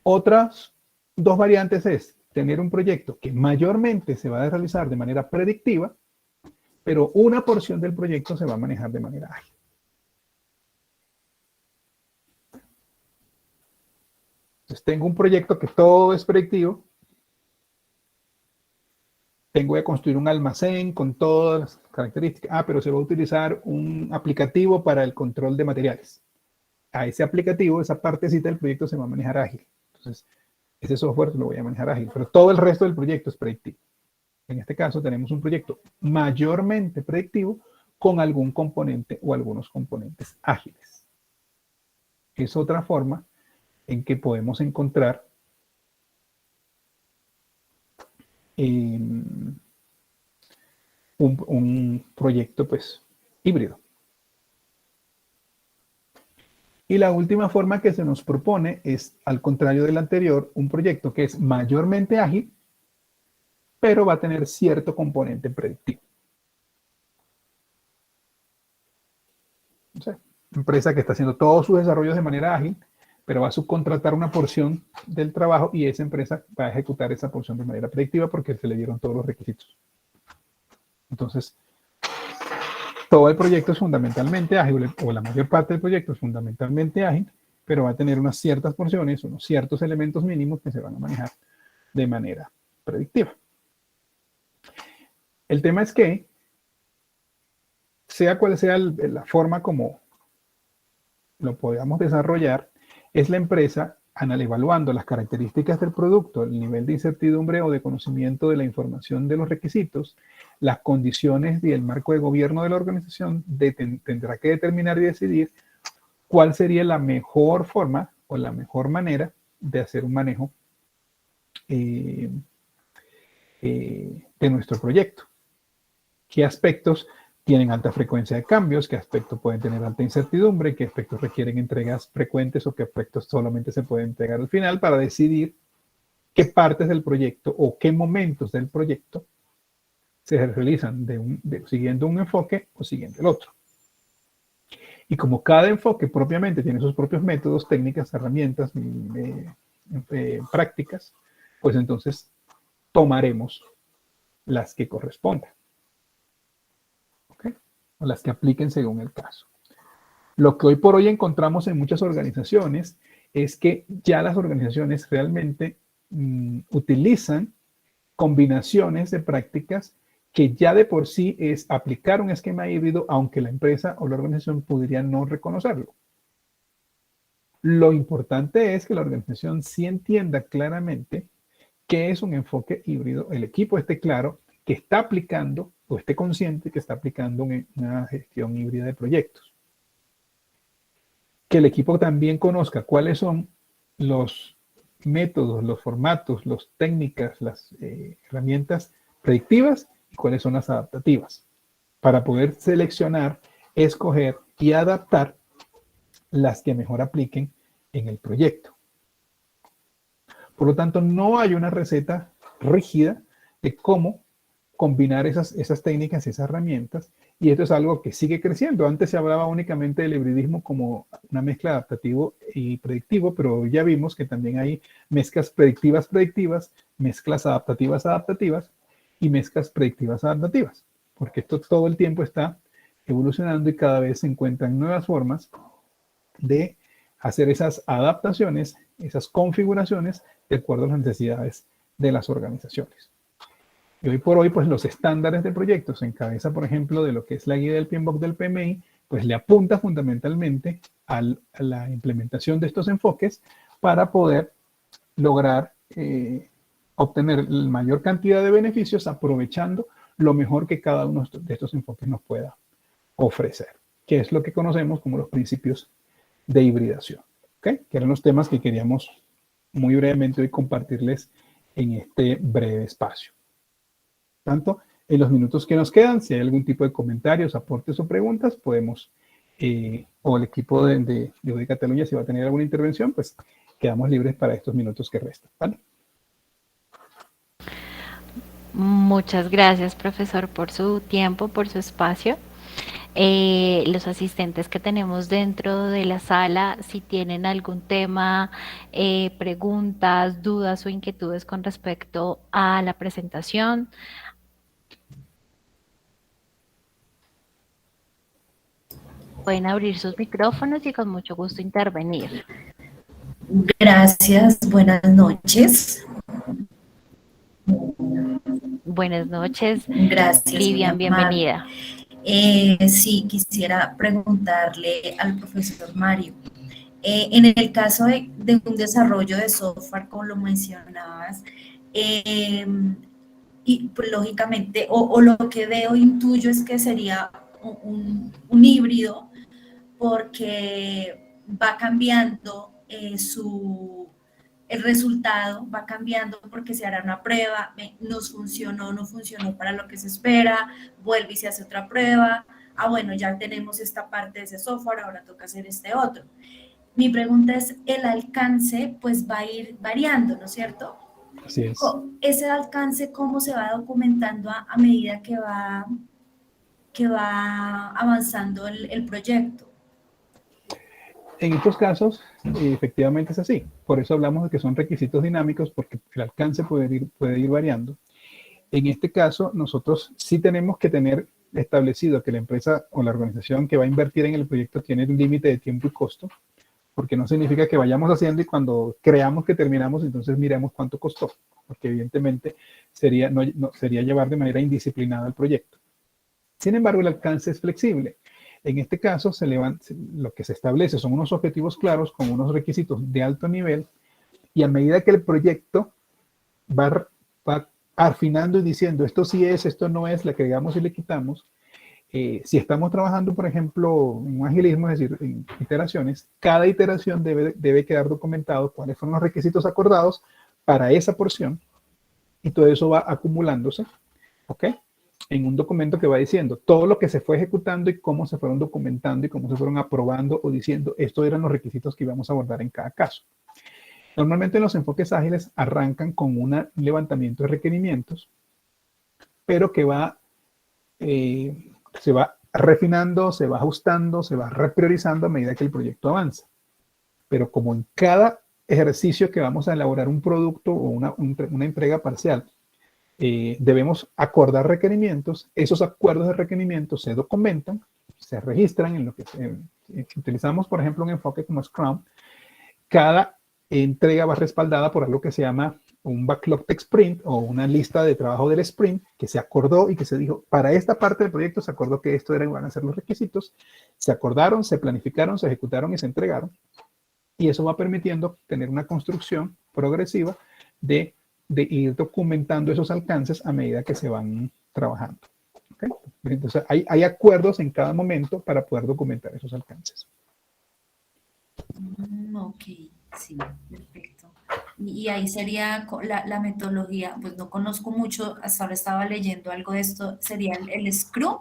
B: Otras 2 variantes es tener un proyecto que mayormente se va a realizar de manera predictiva, pero una porción del proyecto se va a manejar de manera ágil. Entonces tengo un proyecto que todo es predictivo. Tengo que construir un almacén con todas las características. Pero se va a utilizar un aplicativo para el control de materiales. A ese aplicativo, esa partecita del proyecto se va a manejar ágil. Entonces, ese software lo voy a manejar ágil, pero todo el resto del proyecto es predictivo. En este caso tenemos un proyecto mayormente predictivo con algún componente o algunos componentes ágiles. Es otra forma en que podemos encontrar un proyecto pues híbrido. Y la última forma que se nos propone es, al contrario del anterior, un proyecto que es mayormente ágil, pero va a tener cierto componente predictivo. O sea, empresa que está haciendo todos sus desarrollos de manera ágil, pero va a subcontratar una porción del trabajo y esa empresa va a ejecutar esa porción de manera predictiva porque se le dieron todos los requisitos. Entonces, todo el proyecto es fundamentalmente ágil, o la mayor parte del proyecto es fundamentalmente ágil, pero va a tener unas ciertas porciones, unos ciertos elementos mínimos que se van a manejar de manera predictiva. El tema es que, sea cual sea la forma como lo podamos desarrollar, es la empresa evaluando las características del producto, el nivel de incertidumbre o de conocimiento de la información de los requisitos, las condiciones y el marco de gobierno de la organización, tendrá que determinar y decidir cuál sería la mejor forma o la mejor manera de hacer un manejo de nuestro proyecto. ¿Qué aspectos tienen alta frecuencia de cambios? ¿Qué aspectos pueden tener alta incertidumbre? ¿Qué aspectos requieren entregas frecuentes o qué aspectos solamente se pueden entregar al final, para decidir qué partes del proyecto o qué momentos del proyecto se realizan siguiendo un enfoque o siguiendo el otro? Y como cada enfoque propiamente tiene sus propios métodos, técnicas, herramientas, prácticas, pues entonces tomaremos las que correspondan, ¿okay? O las que apliquen según el caso. Lo que hoy por hoy encontramos en muchas organizaciones es que ya las organizaciones realmente utilizan combinaciones de prácticas que ya de por sí es aplicar un esquema híbrido, aunque la empresa o la organización podría no reconocerlo. Lo importante es que la organización sí entienda claramente qué es un enfoque híbrido, el equipo esté claro que está aplicando o esté consciente que está aplicando una gestión híbrida de proyectos. Que el equipo también conozca cuáles son los métodos, los formatos, las técnicas, las herramientas predictivas y cuáles son las adaptativas, para poder seleccionar, escoger y adaptar las que mejor apliquen en el proyecto. Por lo tanto, no hay una receta rígida de cómo combinar esas técnicas, esas herramientas, y esto es algo que sigue creciendo. Antes se hablaba únicamente del hibridismo como una mezcla adaptativo y predictivo, pero ya vimos que también hay mezclas predictivas, mezclas adaptativas y mezclas predictivas adaptativas, porque esto todo el tiempo está evolucionando y cada vez se encuentran nuevas formas de hacer esas adaptaciones, esas configuraciones de acuerdo a las necesidades de las organizaciones. Y hoy por hoy, pues los estándares de proyectos en cabeza, por ejemplo, de lo que es la guía del PMBOK del PMI, pues le apunta fundamentalmente a la implementación de estos enfoques para poder lograr obtener la mayor cantidad de beneficios aprovechando lo mejor que cada uno de estos enfoques nos pueda ofrecer, que es lo que conocemos como los principios de hibridación, ¿okay? Que eran los temas que queríamos muy brevemente hoy compartirles en este breve espacio. Tanto en los minutos que nos quedan, si hay algún tipo de comentarios, aportes o preguntas, podemos, o el equipo de ODI Cataluña, si va a tener alguna intervención, pues quedamos libres para estos minutos que restan, ¿vale?
A: Muchas gracias, profesor, por su tiempo, por su espacio. Los asistentes que tenemos dentro de la sala, si tienen algún tema, preguntas, dudas o inquietudes con respecto a la presentación, pueden abrir sus micrófonos y con mucho gusto intervenir.
C: Gracias, buenas noches.
A: Buenas noches,
C: Gracias,
A: Livian, bienvenida.
C: Sí, quisiera preguntarle al profesor Mario. En el caso de un desarrollo de software, como lo mencionabas, y pues, lógicamente, o lo que veo, intuyo es que sería un híbrido, porque va cambiando el resultado va cambiando porque se hará una prueba, nos funcionó, no funcionó para lo que se espera, vuelve y se hace otra prueba, bueno, ya tenemos esta parte de ese software, ahora toca hacer este otro. Mi pregunta es, el alcance pues va a ir variando, ¿no es cierto?
B: Así es.
C: Ese alcance, ¿cómo se va documentando a medida que va avanzando el proyecto?
B: En estos casos, efectivamente es así. Por eso hablamos de que son requisitos dinámicos, porque el alcance puede ir variando. En este caso, nosotros sí tenemos que tener establecido que la empresa o la organización que va a invertir en el proyecto tiene un límite de tiempo y costo, porque no significa que vayamos haciendo y cuando creamos que terminamos, entonces miremos cuánto costó, porque evidentemente sería llevar de manera indisciplinada el proyecto. Sin embargo, el alcance es flexible. En este caso, lo que se establece son unos objetivos claros con unos requisitos de alto nivel y a medida que el proyecto va afinando y diciendo esto sí es, esto no es, le agregamos y le quitamos. Si estamos trabajando, por ejemplo, en un agilismo, es decir, en iteraciones, cada iteración debe quedar documentado cuáles fueron los requisitos acordados para esa porción y todo eso va acumulándose, ¿ok? En un documento que va diciendo todo lo que se fue ejecutando y cómo se fueron documentando y cómo se fueron aprobando o diciendo estos eran los requisitos que íbamos a abordar en cada caso. Normalmente los enfoques ágiles arrancan con un levantamiento de requerimientos, pero que se va refinando, se va ajustando, se va repriorizando a medida que el proyecto avanza. Pero como en cada ejercicio que vamos a elaborar un producto o una entrega parcial, debemos acordar requerimientos, esos acuerdos de requerimientos se documentan, se registran en lo que si utilizamos, por ejemplo, un enfoque como Scrum, cada entrega va respaldada por algo que se llama un backlog de sprint o una lista de trabajo del sprint que se acordó y que se dijo, para esta parte del proyecto se acordó que esto van a ser los requisitos, se acordaron, se planificaron, se ejecutaron y se entregaron. Y eso va permitiendo tener una construcción progresiva de ir documentando esos alcances a medida que se van trabajando. ¿Okay? Entonces, hay acuerdos en cada momento para poder documentar esos alcances.
C: Ok, sí, perfecto. Y ahí sería la metodología, pues no conozco mucho, hasta ahora estaba leyendo algo de esto, sería el Scrum,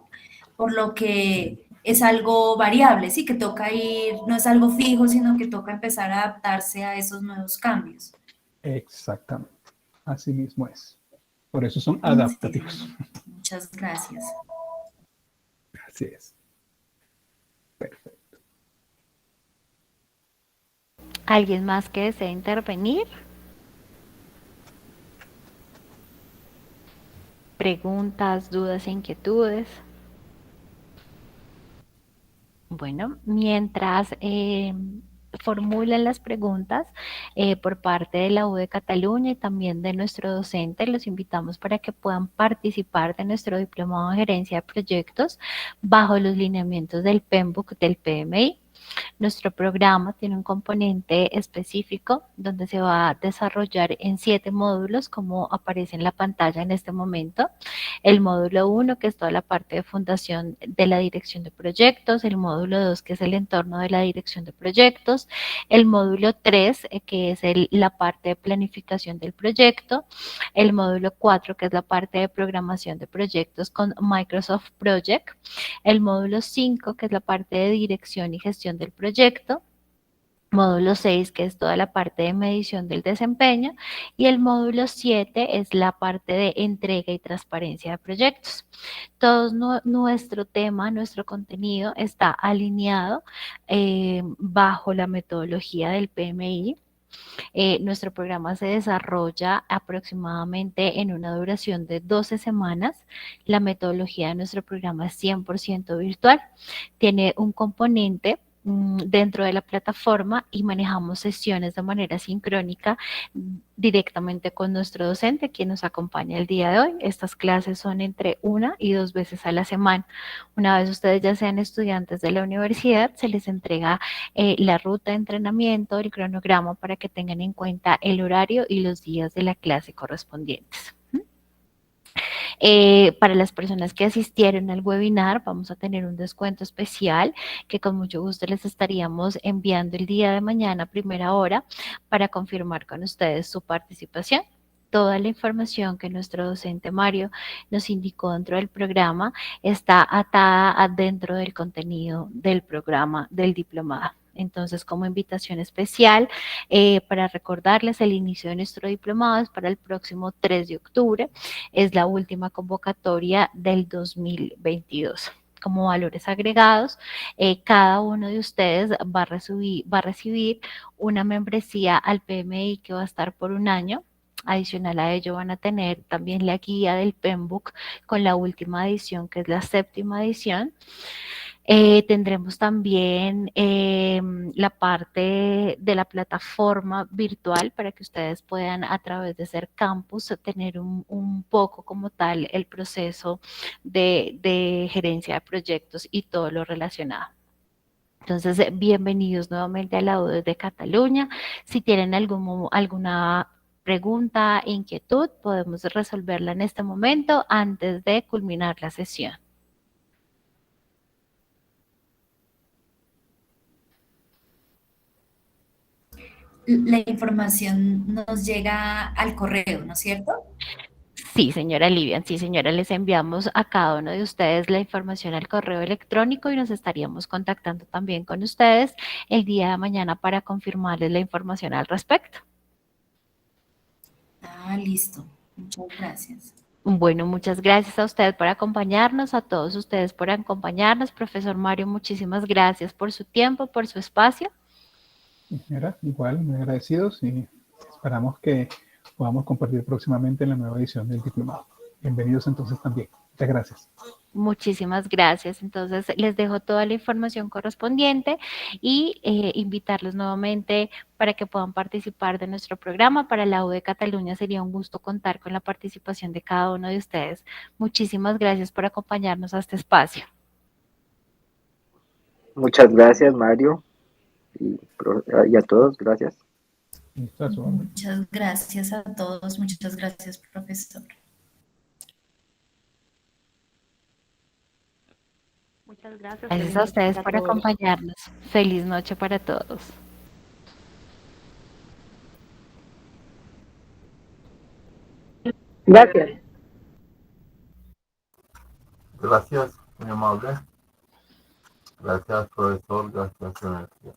C: por lo que es algo variable, sí, que toca ir, no es algo fijo, sino que toca empezar a adaptarse a esos nuevos cambios.
B: Exactamente, así mismo es. Por eso son adaptativos.
C: Muchas gracias.
B: Así es. Perfecto.
A: ¿Alguien más que desee intervenir? Preguntas, dudas e inquietudes. Bueno, mientras formulan las preguntas por parte de la U de Cataluña y también de nuestro docente, los invitamos para que puedan participar de nuestro diplomado de gerencia de proyectos bajo los lineamientos del PMBOK del PMI. Nuestro programa tiene un componente específico donde se va a desarrollar en 7 módulos, como aparece en la pantalla en este momento. El módulo 1, que es toda la parte de fundación de la dirección de proyectos. El módulo 2, que es el entorno de la dirección de proyectos. El módulo 3, que es la parte de planificación del proyecto. El módulo 4, que es la parte de programación de proyectos con Microsoft Project. El módulo 5, que es la parte de dirección y gestión del proyecto. Módulo 6, que es toda la parte de medición del desempeño, y el módulo 7 es la parte de entrega y transparencia de proyectos. Todo nuestro tema, nuestro contenido está alineado bajo la metodología del PMI. Nuestro programa se desarrolla aproximadamente en una duración de 12 semanas. La metodología de nuestro programa es 100% virtual. Tiene un componente dentro de la plataforma y manejamos sesiones de manera sincrónica directamente con nuestro docente, quien nos acompaña el día de hoy. Estas clases son entre 1 y 2 veces a la semana. Una vez ustedes ya sean estudiantes de la universidad, se les entrega la ruta de entrenamiento, el cronograma para que tengan en cuenta el horario y los días de la clase correspondientes. Para las personas que asistieron al webinar, vamos a tener un descuento especial que con mucho gusto les estaríamos enviando el día de mañana a primera hora para confirmar con ustedes su participación. Toda la información que nuestro docente Mario nos indicó dentro del programa está atada adentro del contenido del programa del diplomado. Entonces, como invitación especial, para recordarles, el inicio de nuestro diplomado es para el próximo 3 de octubre. Es la última convocatoria del 2022. Como valores agregados, cada uno de ustedes va a recibir una membresía al PMI que va a estar por un año. Adicional a ello van a tener también la guía del PEMBOK con la última edición, que es la 7ª edición. Tendremos también la parte de la plataforma virtual para que ustedes puedan a través de Ser Campus tener un poco como tal el proceso de gerencia de proyectos y todo lo relacionado. Entonces, bienvenidos nuevamente a la UDES de Cataluña. Si tienen alguna pregunta, inquietud, podemos resolverla en este momento antes de culminar la sesión.
C: La información nos llega al correo, ¿no es cierto?
A: Sí, señora Livian, sí, señora, les enviamos a cada uno de ustedes la información al correo electrónico y nos estaríamos contactando también con ustedes el día de mañana para confirmarles la información al respecto.
C: Ah, listo. Muchas gracias.
A: Bueno, muchas gracias a usted por acompañarnos, a todos ustedes por acompañarnos. Profesor Mario, muchísimas gracias por su tiempo, por su espacio.
B: Señora, igual, muy agradecidos y esperamos que podamos compartir próximamente en la nueva edición del diplomado. Bienvenidos entonces también. Muchas gracias.
A: Muchísimas gracias. Entonces, les dejo toda la información correspondiente y invitarlos nuevamente para que puedan participar de nuestro programa. Para la U de Cataluña sería un gusto contar con la participación de cada uno de ustedes. Muchísimas gracias por acompañarnos a este espacio.
D: Muchas gracias, Mario, y a todos, gracias.
C: Muchas gracias a todos. Muchas gracias, profesor.
E: Muchas gracias.
A: Gracias a ustedes por acompañarnos. Feliz noche para todos.
F: Gracias.
G: Gracias, muy amable. Gracias, profesor. Gracias, universidad.